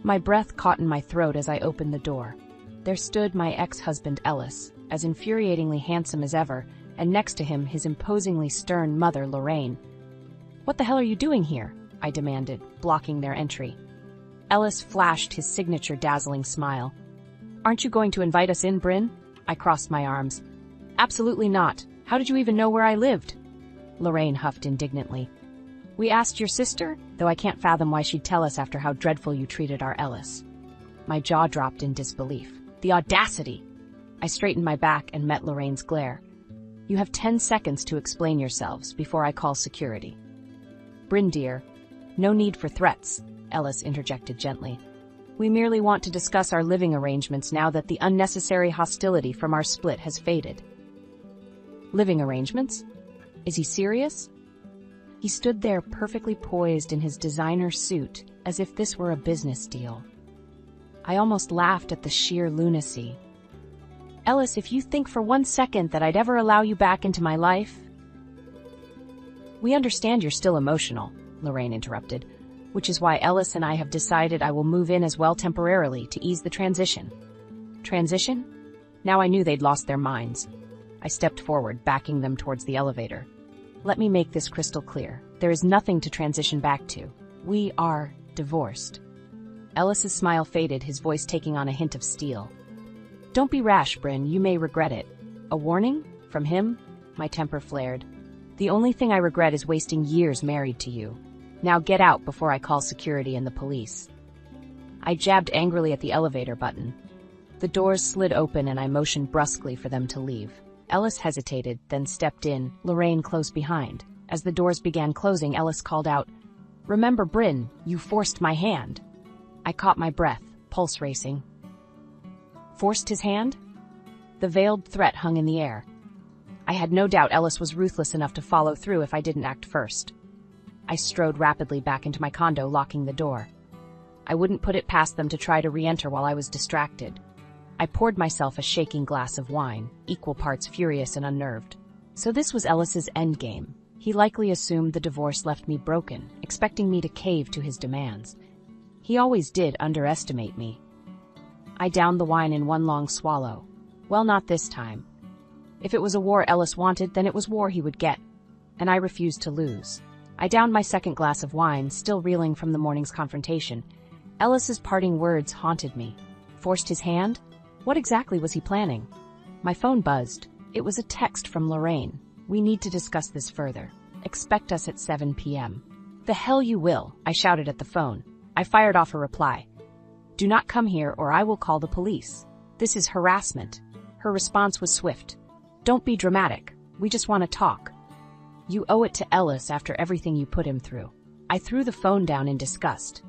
My breath caught in my throat as I opened the door. There stood my ex-husband Ellis, as infuriatingly handsome as ever, and next to him his imposingly stern mother Lorraine. "What the hell are you doing here?" I demanded, blocking their entry. Ellis flashed his signature dazzling smile. "Aren't you going to invite us in, Bryn?" I crossed my arms. "Absolutely not. How did you even know where I lived?" Lorraine huffed indignantly. "We asked your sister, though I can't fathom why she'd tell us after how dreadful you treated our Ellis." My jaw dropped in disbelief. The audacity! I straightened my back and met Lorraine's glare. "You have 10 seconds to explain yourselves before I call security." "Bryn, dear, no need for threats," Ellis interjected gently. "We merely want to discuss our living arrangements now that the unnecessary hostility from our split has faded." Living arrangements? Is he serious? He stood there perfectly poised in his designer suit, as if this were a business deal. I almost laughed at the sheer lunacy. "Ellis, if you think for 1 second that I'd ever allow you back into my life—" "We understand you're still emotional," Lorraine interrupted, "which is why Ellis and I have decided I will move in as well temporarily to ease the transition." Transition? Now I knew they'd lost their minds. I stepped forward, backing them towards the elevator. "Let me make this crystal clear. There is nothing to transition back to. We are divorced." Ellis's smile faded, his voice taking on a hint of steel. "Don't be rash, Bryn. You may regret it." "A warning? From him?" My temper flared. "The only thing I regret is wasting years married to you. Now get out before I call security and the police." I jabbed angrily at the elevator button. The doors slid open and I motioned brusquely for them to leave. Ellis hesitated, then stepped in, Lorraine close behind. As the doors began closing, Ellis called out, "Remember, Bryn, you forced my hand." I caught my breath, pulse racing. Forced his hand? The veiled threat hung in the air. I had no doubt Ellis was ruthless enough to follow through if I didn't act first. I strode rapidly back into my condo, locking the door. I wouldn't put it past them to try to re-enter while I was distracted. I poured myself a shaking glass of wine, equal parts furious and unnerved. So this was Ellis's endgame. He likely assumed the divorce left me broken, expecting me to cave to his demands. He always did underestimate me. I downed the wine in one long swallow. Well, not this time. If it was a war Ellis wanted, then it was war he would get, and I refused to lose. I downed my second glass of wine, still reeling from the morning's confrontation. Ellis's parting words haunted me. Forced his hand? What exactly was he planning? My phone buzzed. It was a text from Lorraine. "We need to discuss this further. Expect us at 7 p.m. "The hell you will," I shouted at the phone. I fired off a reply. "Do not come here or I will call the police. This is harassment." Her response was swift. "Don't be dramatic. We just want to talk." "You owe it to Ellis after everything you put him through." I threw the phone down in disgust.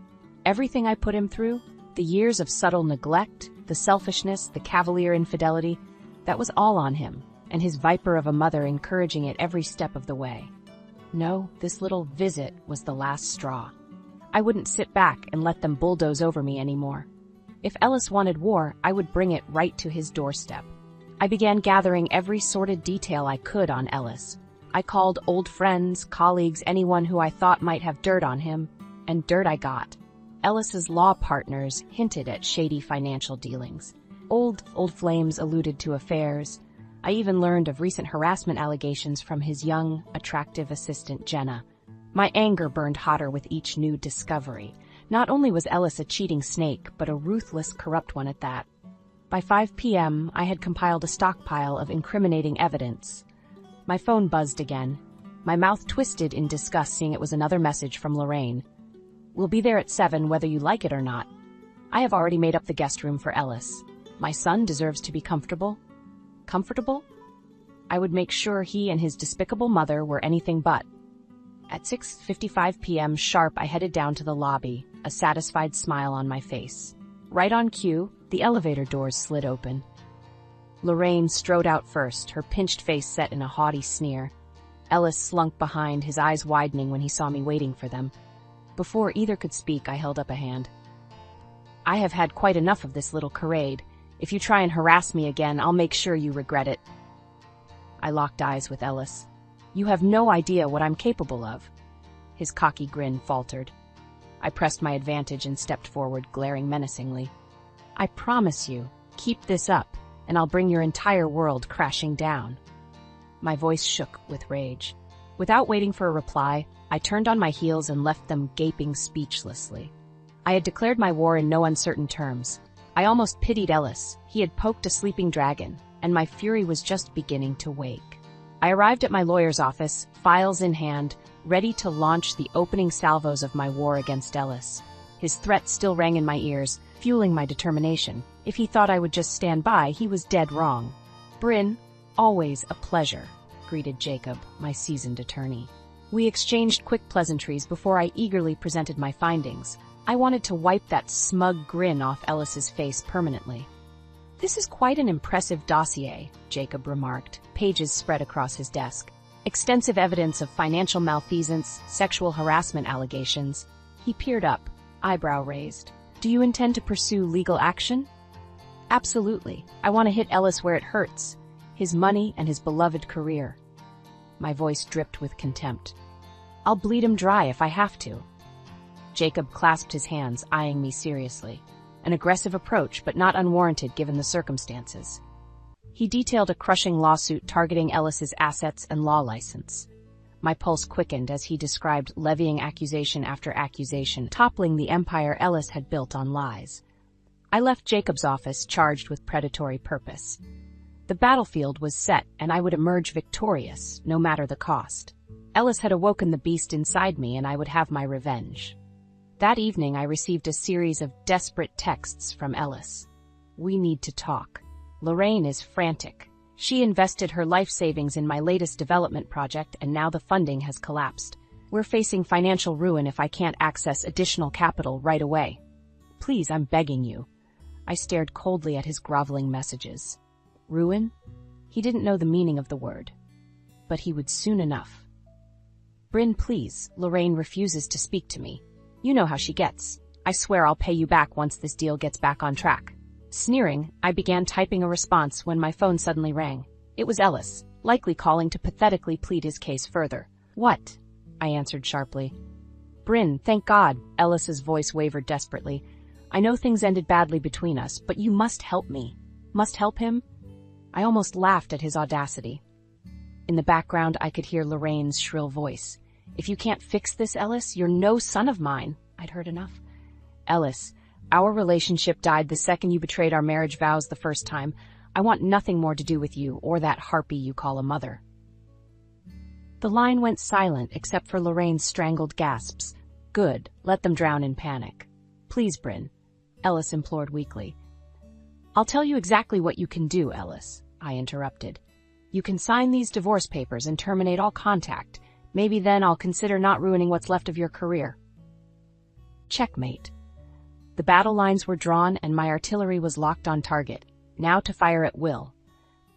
Everything I put him through? The years of subtle neglect, the selfishness, the cavalier infidelity, that was all on him, and his viper of a mother encouraging it every step of the way. No, this little visit was the last straw. I wouldn't sit back and let them bulldoze over me anymore. If Ellis wanted war, I would bring it right to his doorstep. I began gathering every sordid detail I could on Ellis. I called old friends, colleagues, anyone who I thought might have dirt on him, and dirt I got. Ellis's law partners hinted at shady financial dealings. Old flames alluded to affairs. I even learned of recent harassment allegations from his young, attractive assistant Jenna. My anger burned hotter with each new discovery. Not only was Ellis a cheating snake, but a ruthless, corrupt one at that. By 5 p.m., I had compiled a stockpile of incriminating evidence. My phone buzzed again. My mouth twisted in disgust seeing it was another message from Lorraine. "We'll be there at 7 whether you like it or not. I have already made up the guest room for Ellis. My son deserves to be comfortable." Comfortable? I would make sure he and his despicable mother were anything but. At 6:55 p.m. sharp, I headed down to the lobby, a satisfied smile on my face. Right on cue, the elevator doors slid open. Lorraine strode out first, her pinched face set in a haughty sneer. Ellis slunk behind, his eyes widening when he saw me waiting for them. Before either could speak, I held up a hand. "I have had quite enough of this little charade. If you try and harass me again, I'll make sure you regret it." I locked eyes with Ellis. "You have no idea what I'm capable of." His cocky grin faltered. I pressed my advantage and stepped forward, glaring menacingly. I promise you, keep this up, and I'll bring your entire world crashing down. My voice shook with rage. Without waiting for a reply, I turned on my heels and left them gaping speechlessly. I had declared my war in no uncertain terms. I almost pitied Ellis. He had poked a sleeping dragon, and my fury was just beginning to wake. I arrived at my lawyer's office, files in hand, ready to launch the opening salvos of my war against Ellis. His threats still rang in my ears, fueling my determination. If he thought I would just stand by, he was dead wrong. "Bryn, always a pleasure," greeted Jacob, my seasoned attorney. We exchanged quick pleasantries before I eagerly presented my findings. I wanted to wipe that smug grin off Ellis's face permanently. "This is quite an impressive dossier," Jacob remarked, pages spread across his desk. "Extensive evidence of financial malfeasance, sexual harassment allegations." He peered up, eyebrow raised. "Do you intend to pursue legal action?" "Absolutely. I want to hit Ellis where it hurts. His money and his beloved career." My voice dripped with contempt. "I'll bleed him dry if I have to." Jacob clasped his hands, eyeing me seriously. An aggressive approach, but not unwarranted given the circumstances. He detailed a crushing lawsuit targeting Ellis's assets and law license. My pulse quickened as he described levying accusation after accusation, toppling the empire Ellis had built on lies. I left Jacob's office charged with predatory purpose. The battlefield was set, and I would emerge victorious, no matter the cost. Ellis had awoken the beast inside me, and I would have my revenge. That evening, I received a series of desperate texts from Ellis. "We need to talk. Lorraine is frantic. She invested her life savings in my latest development project, and now the funding has collapsed. We're facing financial ruin if I can't access additional capital right away. Please, I'm begging you." I stared coldly at his groveling messages. Ruin? He didn't know the meaning of the word. But he would soon enough. "Bryn, please, Lorraine refuses to speak to me. You know how she gets. I swear I'll pay you back once this deal gets back on track." Sneering, I began typing a response when my phone suddenly rang. It was Ellis, likely calling to pathetically plead his case further. "What?" I answered sharply. "Bryn, thank God," Ellis's voice wavered desperately. "I know things ended badly between us, but you must help me." Must help him? I almost laughed at his audacity. In the background, I could hear Lorraine's shrill voice. "If you can't fix this, Ellis, you're no son of mine." I'd heard enough. "Ellis, our relationship died the second you betrayed our marriage vows the first time. I want nothing more to do with you or that harpy you call a mother." The line went silent except for Lorraine's strangled gasps. "Good, let them drown in panic." "Please, Bryn," Ellis implored weakly. "I'll tell you exactly what you can do, Ellis," I interrupted. "You can sign these divorce papers and terminate all contact. Maybe then I'll consider not ruining what's left of your career." Checkmate. The battle lines were drawn and my artillery was locked on target, now to fire at will.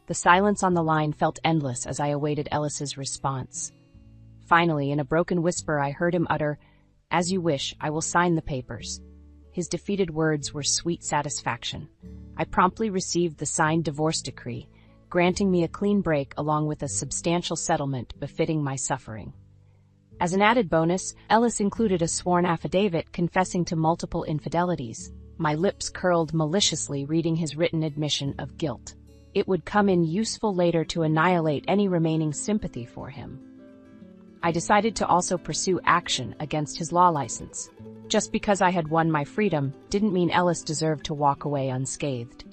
The silence on the line felt endless as I awaited Ellis's response. Finally, in a broken whisper, I heard him utter, "As you wish, I will sign the papers." His defeated words were sweet satisfaction. I promptly received the signed divorce decree, granting me a clean break along with a substantial settlement befitting my suffering. As an added bonus, Ellis included a sworn affidavit confessing to multiple infidelities. My lips curled maliciously reading his written admission of guilt. It would come in useful later to annihilate any remaining sympathy for him. I decided to also pursue action against his law license. Just because I had won my freedom didn't mean Ellis deserved to walk away unscathed.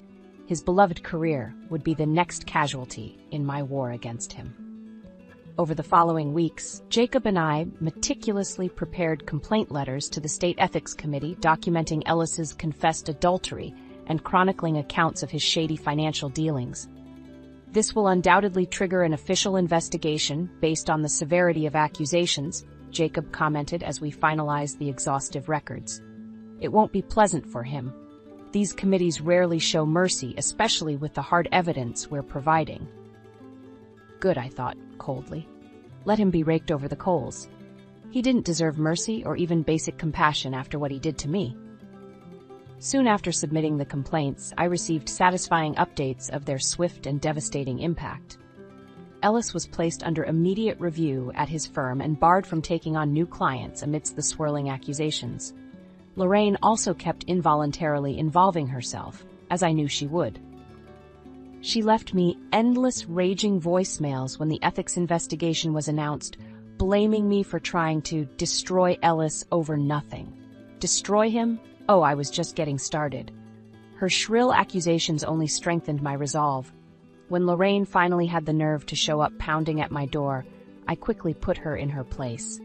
His beloved career would be the next casualty in my war against him. Over the following weeks, Jacob and I meticulously prepared complaint letters to the State Ethics Committee documenting Ellis's confessed adultery and chronicling accounts of his shady financial dealings. "This will undoubtedly trigger an official investigation based on the severity of accusations," Jacob commented as we finalized the exhaustive records. "It won't be pleasant for him. These committees rarely show mercy, especially with the hard evidence we're providing." Good, I thought, coldly. Let him be raked over the coals. He didn't deserve mercy or even basic compassion after what he did to me. Soon after submitting the complaints, I received satisfying updates of their swift and devastating impact. Ellis was placed under immediate review at his firm and barred from taking on new clients amidst the swirling accusations. Lorraine also kept involuntarily involving herself, as I knew she would. She left me endless raging voicemails when the ethics investigation was announced, blaming me for trying to destroy Ellis over nothing. Destroy him? Oh, I was just getting started. Her shrill accusations only strengthened my resolve. When Lorraine finally had the nerve to show up pounding at my door, I quickly put her in her place.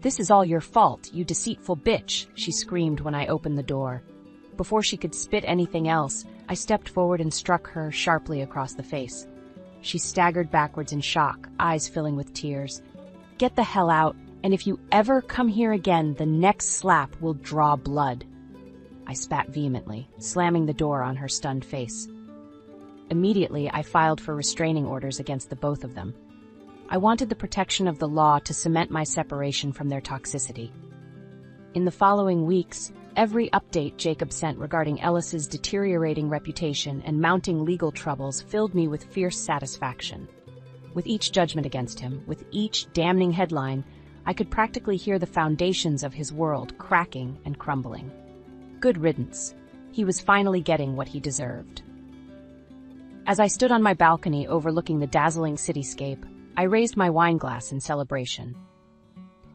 "This is all your fault, you deceitful bitch," she screamed when I opened the door. Before she could spit anything else, I stepped forward and struck her sharply across the face. She staggered backwards in shock, eyes filling with tears. "Get the hell out, and if you ever come here again, the next slap will draw blood." I spat vehemently, slamming the door on her stunned face. Immediately, I filed for restraining orders against the both of them. I wanted the protection of the law to cement my separation from their toxicity. In the following weeks, every update Jacob sent regarding Ellis's deteriorating reputation and mounting legal troubles filled me with fierce satisfaction. With each judgment against him, with each damning headline, I could practically hear the foundations of his world cracking and crumbling. Good riddance. He was finally getting what he deserved. As I stood on my balcony overlooking the dazzling cityscape, I raised my wine glass in celebration.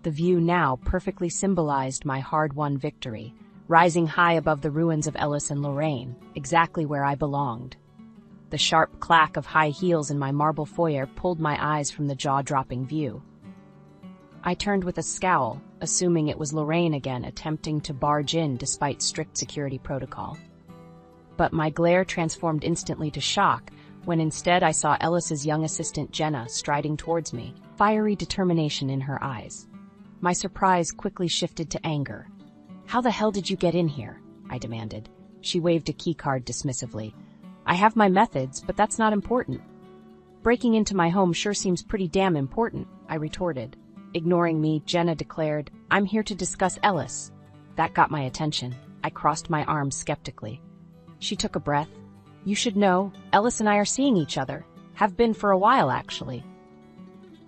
The view now perfectly symbolized my hard-won victory, rising high above the ruins of Ellis and Lorraine, exactly where I belonged. The sharp clack of high heels in my marble foyer pulled my eyes from the jaw-dropping view. I turned with a scowl, assuming it was Lorraine again attempting to barge in despite strict security protocol. But my glare transformed instantly to shock when instead I saw Ellis's young assistant Jenna striding towards me, fiery determination in her eyes. My surprise quickly shifted to anger. "How the hell did you get in here?" I demanded. She waved a keycard dismissively. "I have my methods, but that's not important." "Breaking into my home sure seems pretty damn important," I retorted. Ignoring me, Jenna declared, "I'm here to discuss Ellis." That got my attention. I crossed my arms skeptically. She took a breath. "You should know, Ellis and I are seeing each other. Have been for a while, actually."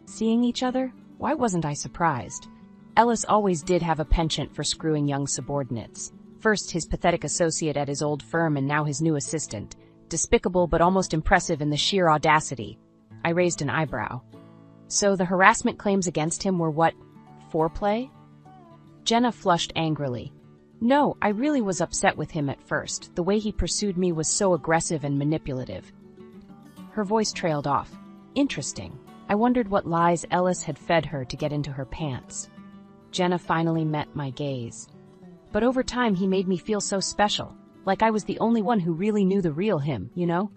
Seeing each other? Why wasn't I surprised? Ellis always did have a penchant for screwing young subordinates. First his pathetic associate at his old firm and now his new assistant. Despicable but almost impressive in the sheer audacity. I raised an eyebrow. So the harassment claims against him were what? Foreplay? Jenna flushed angrily. "No, I really was upset with him at first. The way he pursued me was so aggressive and manipulative." Her voice trailed off. "Interesting. I wondered what lies Ellis had fed her to get into her pants." Jenna finally met my gaze. "But over time he made me feel so special, like I was the only one who really knew the real him, you know?"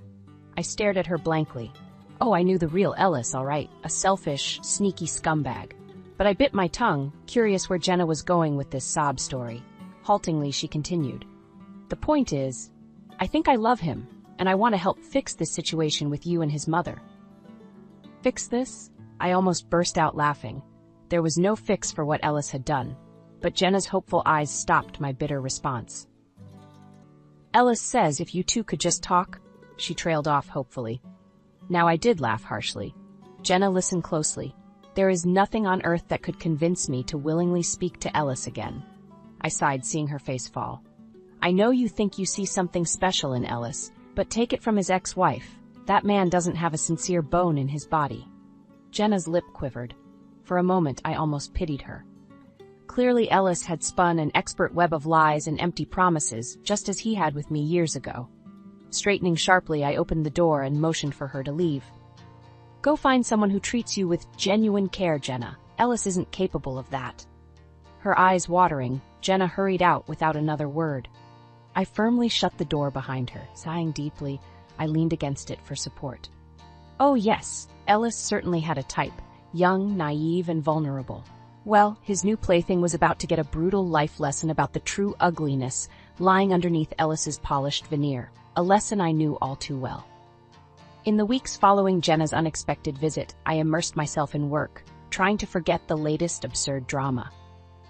I stared at her blankly. Oh, I knew the real Ellis, all right, a selfish, sneaky scumbag. But I bit my tongue, curious where Jenna was going with this sob story. Haltingly, she continued. "The point is, I think I love him, and I want to help fix this situation with you and his mother." Fix this? I almost burst out laughing. There was no fix for what Ellis had done, but Jenna's hopeful eyes stopped my bitter response. "Ellis says if you two could just talk," she trailed off hopefully. Now I did laugh harshly. "Jenna, listen closely. There is nothing on earth that could convince me to willingly speak to Ellis again." I sighed, seeing her face fall. "I know you think you see something special in Ellis, but take it from his ex-wife. That man doesn't have a sincere bone in his body." Jenna's lip quivered. For a moment, I almost pitied her. Clearly, Ellis had spun an expert web of lies and empty promises, just as he had with me years ago. Straightening sharply, I opened the door and motioned for her to leave. "Go find someone who treats you with genuine care, Jenna. Ellis isn't capable of that." Her eyes watering, Jenna hurried out without another word. I firmly shut the door behind her. Sighing deeply, I leaned against it for support. Oh yes, Ellis certainly had a type, young, naive, and vulnerable. Well, his new plaything was about to get a brutal life lesson about the true ugliness lying underneath Ellis's polished veneer, a lesson I knew all too well. In the weeks following Jenna's unexpected visit, I immersed myself in work, trying to forget the latest absurd drama.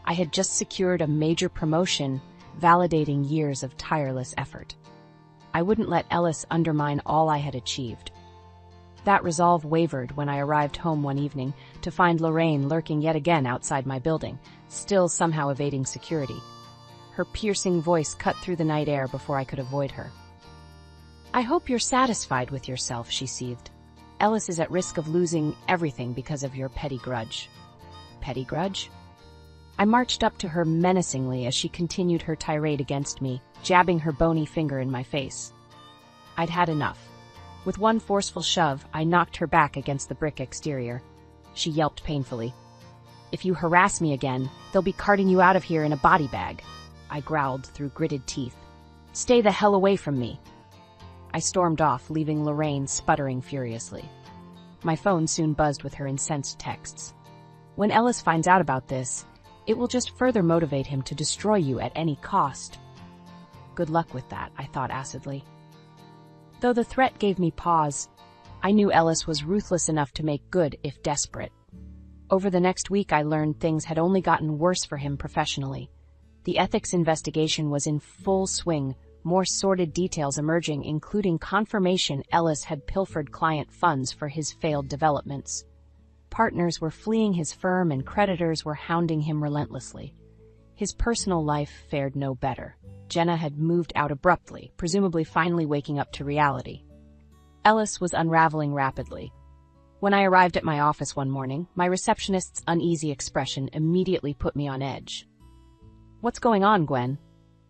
I had just secured a major promotion, validating years of tireless effort. I wouldn't let Ellis undermine all I had achieved. That resolve wavered when I arrived home one evening to find Lorraine lurking yet again outside my building, still somehow evading security. Her piercing voice cut through the night air before I could avoid her. "I hope you're satisfied with yourself," she seethed. "Ellis is at risk of losing everything because of your petty grudge." Petty grudge? I marched up to her menacingly as she continued her tirade against me, jabbing her bony finger in my face. I'd had enough. With one forceful shove, I knocked her back against the brick exterior. She yelped painfully. "If you harass me again, they'll be carting you out of here in a body bag," I growled through gritted teeth. "Stay the hell away from me." I stormed off, leaving Lorraine sputtering furiously. My phone soon buzzed with her incensed texts. "When Ellis finds out about this, it will just further motivate him to destroy you at any cost." Good luck with that, I thought acidly. Though the threat gave me pause, I knew Ellis was ruthless enough to make good if desperate. Over the next week, I learned things had only gotten worse for him professionally. The ethics investigation was in full swing, more sordid details emerging, including confirmation Ellis had pilfered client funds for his failed developments. Partners were fleeing his firm and creditors were hounding him relentlessly. His personal life fared no better. Jenna had moved out abruptly, presumably finally waking up to reality. Ellis was unraveling rapidly. When I arrived at my office one morning, my receptionist's uneasy expression immediately put me on edge. "What's going on, Gwen?"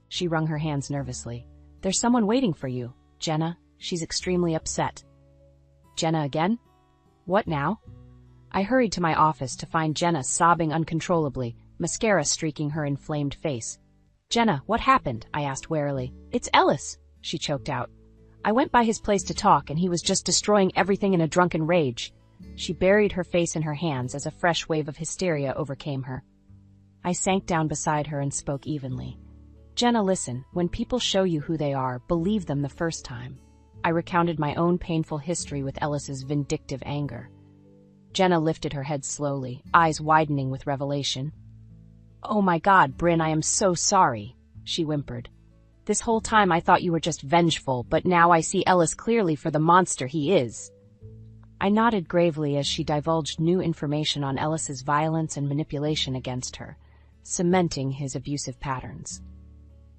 She wrung her hands nervously. "There's someone waiting for you. Jenna, she's extremely upset." "Jenna again? What now?" I hurried to my office to find Jenna sobbing uncontrollably, mascara streaking her inflamed face. "Jenna, what happened?" I asked warily. "It's Ellis," she choked out. "I went by his place to talk, and he was just destroying everything in a drunken rage." She buried her face in her hands as a fresh wave of hysteria overcame her. I sank down beside her and spoke evenly. "Jenna, listen, when people show you who they are, believe them the first time." I recounted my own painful history with Ellis's vindictive anger. Jenna lifted her head slowly, eyes widening with revelation. "Oh my God, Bryn, I am so sorry," she whimpered. "This whole time I thought you were just vengeful, but now I see Ellis clearly for the monster he is." I nodded gravely as she divulged new information on Ellis's violence and manipulation against her, cementing his abusive patterns.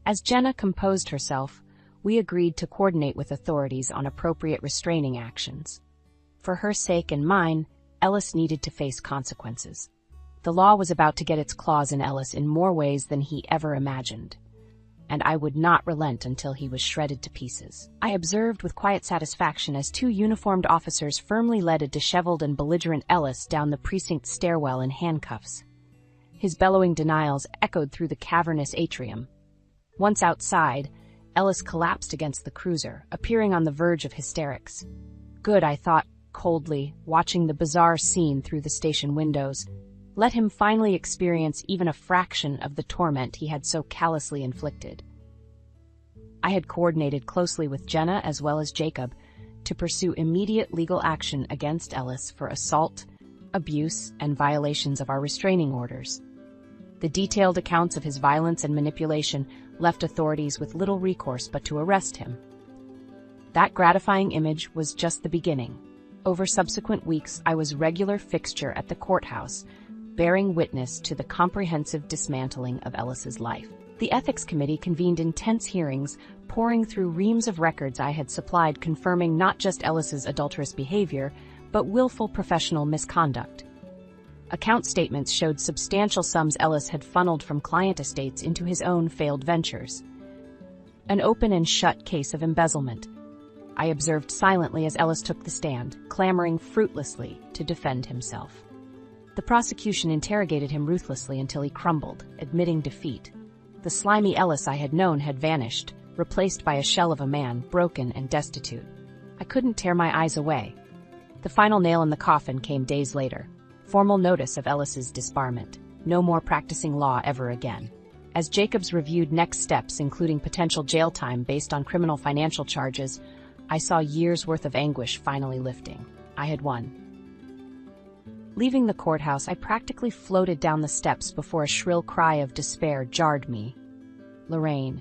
As Jenna composed herself, we agreed to coordinate with authorities on appropriate restraining actions. For her sake and mine, Ellis needed to face consequences. The law was about to get its claws in Ellis in more ways than he ever imagined, and I would not relent until he was shredded to pieces. I observed with quiet satisfaction as two uniformed officers firmly led a disheveled and belligerent Ellis down the precinct stairwell in handcuffs. His bellowing denials echoed through the cavernous atrium. Once outside, Ellis collapsed against the cruiser, appearing on the verge of hysterics. Good, I thought coldly, watching the bizarre scene through the station windows. Let him finally experience even a fraction of the torment he had so callously inflicted. I had coordinated closely with Jenna as well as Jacob to pursue immediate legal action against Ellis for assault, abuse, and violations of our restraining orders. The detailed accounts of his violence and manipulation left authorities with little recourse but to arrest him. That gratifying image was just the beginning. Over subsequent weeks, I was regular fixture at the courthouse, bearing witness to the comprehensive dismantling of Ellis's life. The ethics committee convened intense hearings, pouring through reams of records I had supplied confirming not just Ellis's adulterous behavior, but willful professional misconduct. Account statements showed substantial sums Ellis had funneled from client estates into his own failed ventures. An open and shut case of embezzlement. I observed silently as Ellis took the stand, clamoring fruitlessly to defend himself. The prosecution interrogated him ruthlessly until he crumbled, admitting defeat. The slimy Ellis I had known had vanished, replaced by a shell of a man, broken and destitute. I couldn't tear my eyes away. The final nail in the coffin came days later. Formal notice of Ellis's disbarment. No more practicing law ever again. As Jacobs reviewed next steps, including potential jail time based on criminal financial charges, I saw years' worth of anguish finally lifting. I had won. Leaving the courthouse, I practically floated down the steps before a shrill cry of despair jarred me. Lorraine.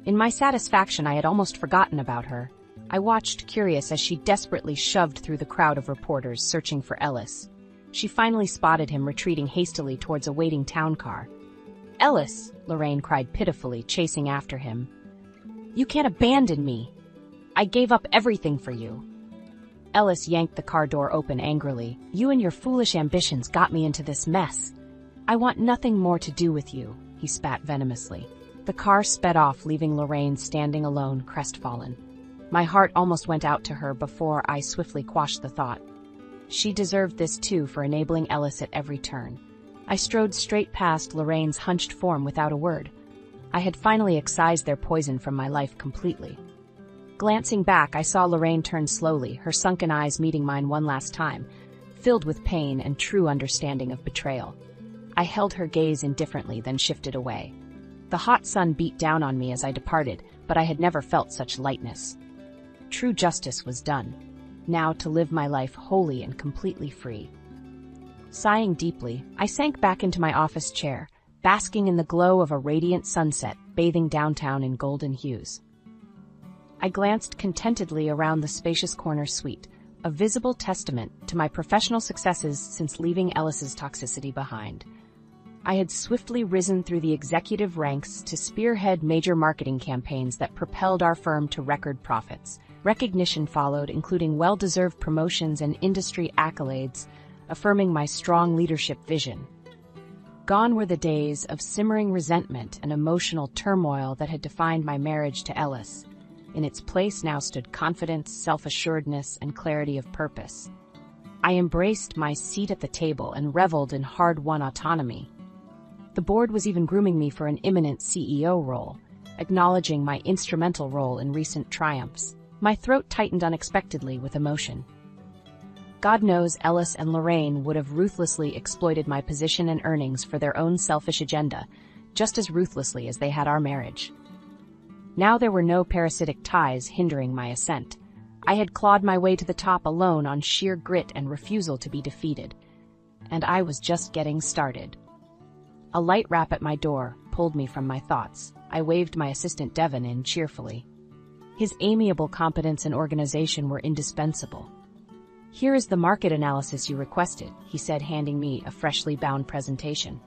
In my satisfaction, I had almost forgotten about her. I watched, curious, as she desperately shoved through the crowd of reporters searching for Ellis. She finally spotted him retreating hastily towards a waiting town car. "Ellis!" Lorraine cried pitifully, chasing after him. "You can't abandon me! I gave up everything for you." Ellis yanked the car door open angrily. "You and your foolish ambitions got me into this mess. I want nothing more to do with you," he spat venomously. The car sped off, leaving Lorraine standing alone, crestfallen. My heart almost went out to her before I swiftly quashed the thought. She deserved this too for enabling Ellis at every turn. I strode straight past Lorraine's hunched form without a word. I had finally excised their poison from my life completely. Glancing back, I saw Lorraine turn slowly, her sunken eyes meeting mine one last time, filled with pain and true understanding of betrayal. I held her gaze indifferently, then shifted away. The hot sun beat down on me as I departed, but I had never felt such lightness. True justice was done. Now to live my life wholly and completely free. Sighing deeply, I sank back into my office chair, basking in the glow of a radiant sunset bathing downtown in golden hues. I glanced contentedly around the spacious corner suite, a visible testament to my professional successes since leaving Ellis's toxicity behind. I had swiftly risen through the executive ranks to spearhead major marketing campaigns that propelled our firm to record profits. Recognition followed, including well-deserved promotions and industry accolades, affirming my strong leadership vision. Gone were the days of simmering resentment and emotional turmoil that had defined my marriage to Ellis. In its place now stood confidence, self-assuredness, and clarity of purpose. I embraced my seat at the table and reveled in hard-won autonomy. The board was even grooming me for an imminent CEO role, acknowledging my instrumental role in recent triumphs. My throat tightened unexpectedly with emotion. God knows Ellis and Lorraine would have ruthlessly exploited my position and earnings for their own selfish agenda, just as ruthlessly as they had our marriage. Now there were no parasitic ties hindering my ascent. I had clawed my way to the top alone on sheer grit and refusal to be defeated. And I was just getting started. A light rap at my door pulled me from my thoughts. I waved my assistant Devon in cheerfully. His amiable competence and organization were indispensable. "Here is the market analysis you requested," he said, handing me a freshly bound presentation.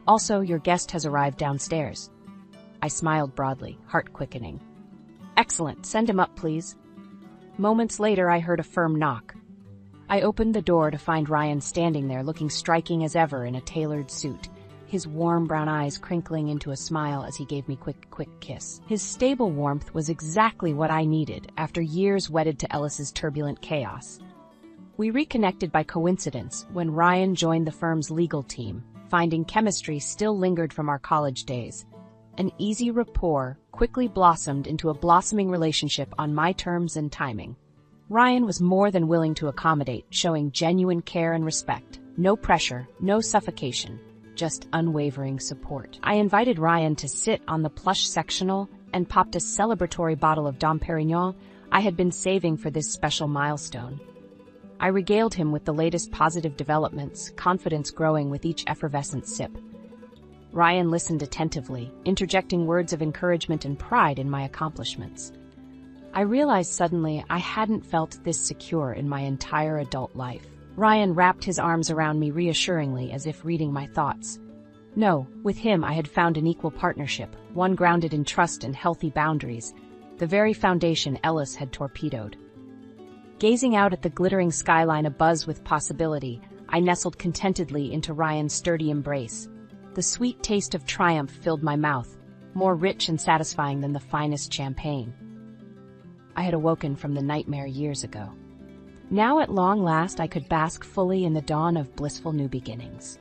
"Also, your guest has arrived downstairs." I smiled broadly, heart quickening. "Excellent, send him up, please." Moments later, I heard a firm knock. I opened the door to find Ryan standing there, looking striking as ever in a tailored suit, his warm brown eyes crinkling into a smile as he gave me quick kiss. His stable warmth was exactly what I needed after years wedded to Ellis's turbulent chaos. We reconnected by coincidence when Ryan joined the firm's legal team, finding chemistry still lingered from our college days. An easy rapport quickly blossomed into a blossoming relationship on my terms and timing. Ryan was more than willing to accommodate, showing genuine care and respect. No pressure, no suffocation, just unwavering support. I invited Ryan to sit on the plush sectional and popped a celebratory bottle of Dom Perignon I had been saving for this special milestone. I regaled him with the latest positive developments, confidence growing with each effervescent sip. Ryan listened attentively, interjecting words of encouragement and pride in my accomplishments. I realized suddenly I hadn't felt this secure in my entire adult life. Ryan wrapped his arms around me reassuringly, as if reading my thoughts. No, with him I had found an equal partnership, one grounded in trust and healthy boundaries, the very foundation Ellis had torpedoed. Gazing out at the glittering skyline abuzz with possibility, I nestled contentedly into Ryan's sturdy embrace. The sweet taste of triumph filled my mouth, more rich and satisfying than the finest champagne. I had awoken from the nightmare years ago. Now at long last I could bask fully in the dawn of blissful new beginnings.